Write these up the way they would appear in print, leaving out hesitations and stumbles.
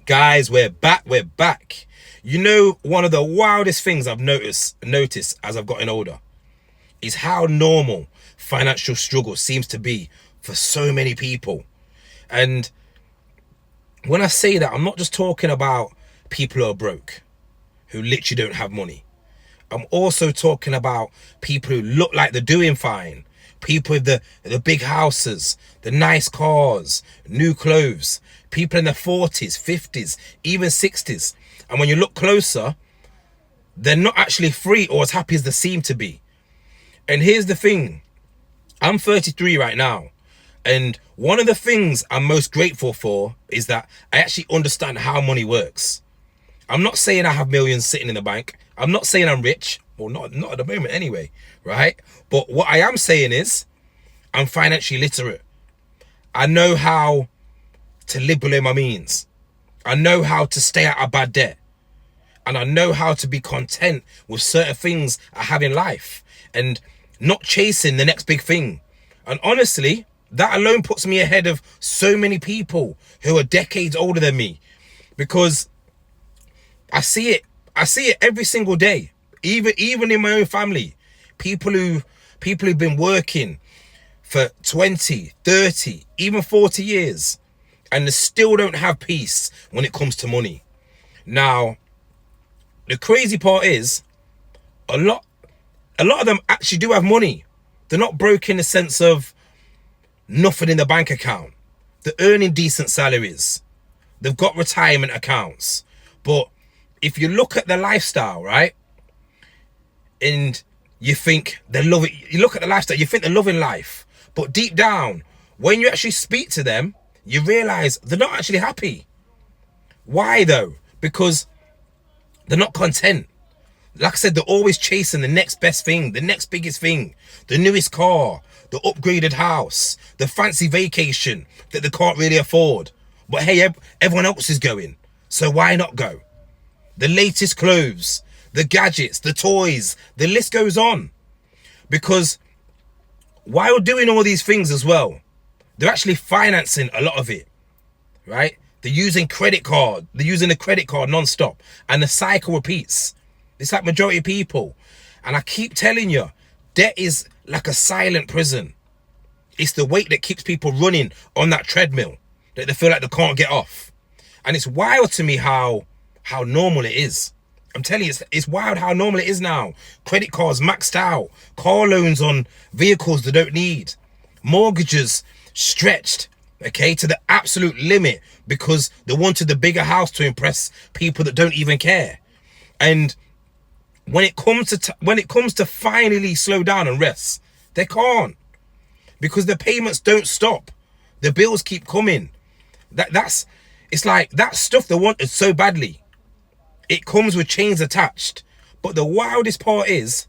Guys, we're back, we're back. You know, one of the wildest things I've noticed as I've gotten older is how normal financial struggle seems to be for so many people. And when I say that, I'm not just talking about people who are broke, who literally don't have money. I'm also talking about people who look like they're doing fine. People with the big houses, the nice cars, new clothes. People in their 40s, 50s, even 60s. And when you look closer, they're not actually free or as happy as they seem to be. And here's the thing. I'm 33 right now. And one of the things I'm most grateful for is that I actually understand how money works. I'm not saying I have millions sitting in the bank. I'm not saying I'm rich. Well, not at the moment anyway, right? But what I am saying is I'm financially literate. I know how to live below my means. I know how to stay out of bad debt. And I know how to be content with certain things I have in life and not chasing the next big thing. And honestly, that alone puts me ahead of so many people who are decades older than me, because I see it every single day. Even in my own family, people who've been working for 20, 30, even 40 years, and they still don't have peace when it comes to money. Now, the crazy part is, a lot of them actually do have money. They're not broke in the sense of nothing in the bank account. They're earning decent salaries. They've got retirement accounts. But if you look at their lifestyle, right, and you think they're loving, you look at the lifestyle, you think they're loving life. But deep down, when you actually speak to them, you realize they're not actually happy. Why though? Because they're not content. Like I said, they're always chasing the next best thing, the next biggest thing, the newest car, the upgraded house, the fancy vacation that they can't really afford. But hey, everyone else is going, so why not go? The latest clothes, the gadgets, the toys, the list goes on. Because while doing all these things as well, they're actually financing a lot of it, right? They're using the credit card non-stop, and the cycle repeats. It's like majority of people. And I keep telling you, debt is like a silent prison. It's the weight that keeps people running on that treadmill that they feel like they can't get off. And it's wild to me how normal it is. I'm telling you, it's wild how normal it is now. Credit cards maxed out, car loans on vehicles they don't need, mortgages stretched, okay, to the absolute limit because they wanted the bigger house to impress people that don't even care. And when it comes to finally slow down and rest, they can't, because the payments don't stop. The bills keep coming. It's like that stuff they wanted so badly. It comes with chains attached. But the wildest part is,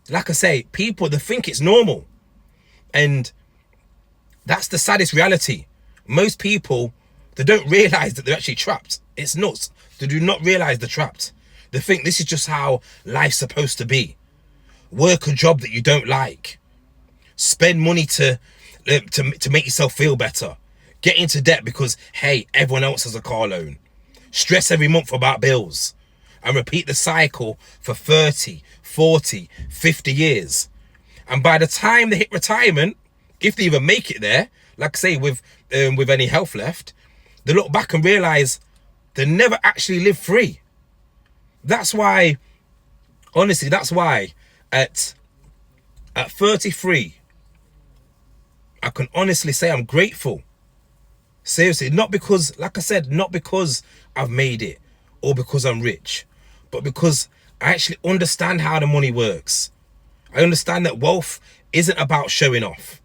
like I say, people, they think it's normal. And that's the saddest reality. Most people, they don't realize that they're actually trapped. It's nuts. They do not realize they're trapped. They think this is just how life's supposed to be. Work a job that you don't like. Spend money to make yourself feel better. Get into debt because, hey, everyone else has a car loan. Stress every month about bills. And repeat the cycle for 30, 40, 50 years. And by the time they hit retirement, if they even make it there, like I say, with any health left, they look back and realize they never actually lived free. That's why, honestly, at 33, I can honestly say I'm grateful. Seriously, not because, like I said, not because I've made it or because I'm rich, but because I actually understand how the money works. I understand that wealth isn't about showing off.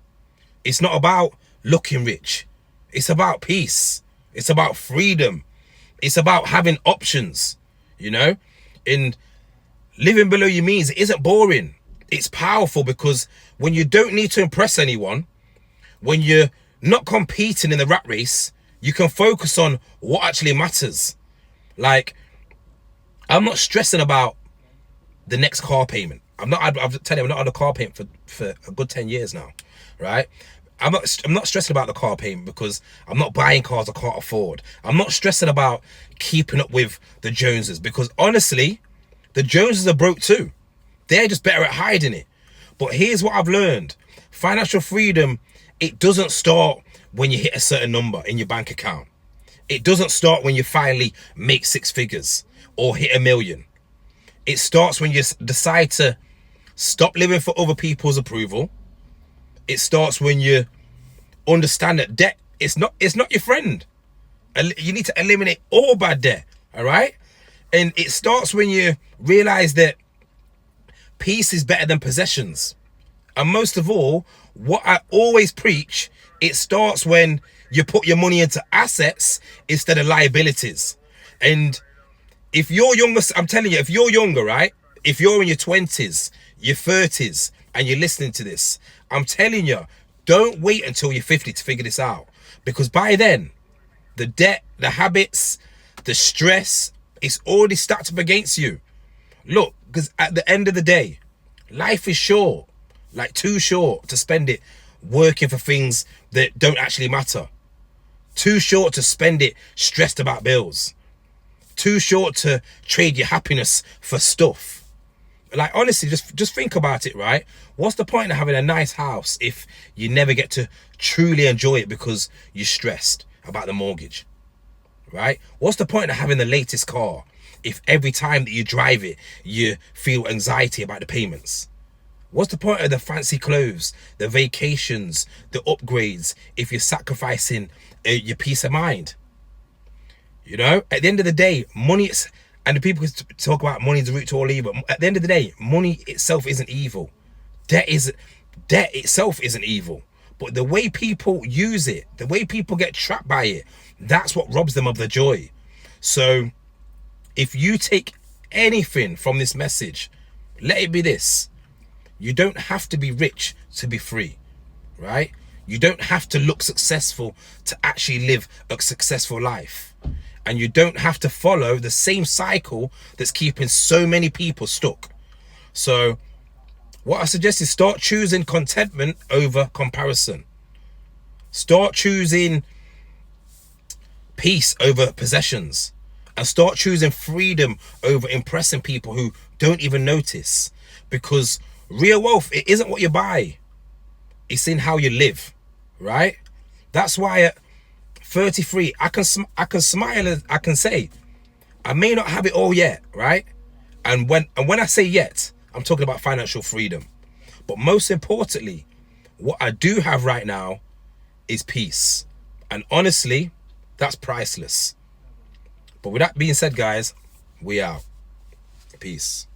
It's not about looking rich. It's about peace. It's about freedom. It's about having options, you know? And living below your means, it isn't boring. It's powerful because when you don't need to impress anyone, when you're not competing in the rat race, you can focus on what actually matters. Like, I'm not stressing about the next car payment. I've telling you, I'm not on a car payment for a good 10 years now, right? I'm not stressing about the car payment because I'm not buying cars I can't afford. I'm not stressing about keeping up with the Joneses because honestly, the Joneses are broke too. They're just better at hiding it. But here's what I've learned. Financial freedom, it doesn't start when you hit a certain number in your bank account. It doesn't start when you finally make 6 figures or hit 1 million. It starts when you decide to stop living for other people's approval. It starts when you understand that debt it's not your friend. You need to eliminate all bad debt, all right? And it starts when you realize that peace is better than possessions. And most of all, what I always preach, it starts when you put your money into assets instead of liabilities. And if you're younger, I'm telling you, if you're younger, right? If you're in your 20s, your 30s, and you're listening to this, I'm telling you, don't wait until you're 50 to figure this out. Because by then, the debt, the habits, the stress, it's already stacked up against you. Look, because at the end of the day, life is short, like too short to spend it working for things that don't actually matter. Too short to spend it stressed about bills. Too short to trade your happiness for stuff. Like, honestly, just think about it, right? What's the point of having a nice house if you never get to truly enjoy it because you're stressed about the mortgage, right? What's the point of having the latest car if every time that you drive it, you feel anxiety about the payments? What's the point of the fancy clothes, the vacations, the upgrades, if you're sacrificing your peace of mind? You know, at the end of the day, money is, and the people talk about money is the root to all evil. At the end of the day, money itself isn't evil. Debt itself isn't evil. But the way people use it, the way people get trapped by it, that's what robs them of the joy. So if you take anything from this message, let it be this. You don't have to be rich to be free, right? You don't have to look successful to actually live a successful life. And you don't have to follow the same cycle that's keeping so many people stuck. So what I suggest is start choosing contentment over comparison. Start choosing peace over possessions. And start choosing freedom over impressing people who don't even notice. Because real wealth, it isn't what you buy. It's in how you live, right? That's why at 33, I can smile and I can say, I may not have it all yet, right? And when I say yet, I'm talking about financial freedom. But most importantly, what I do have right now is peace. And honestly, that's priceless. But with that being said, guys, we out. Peace.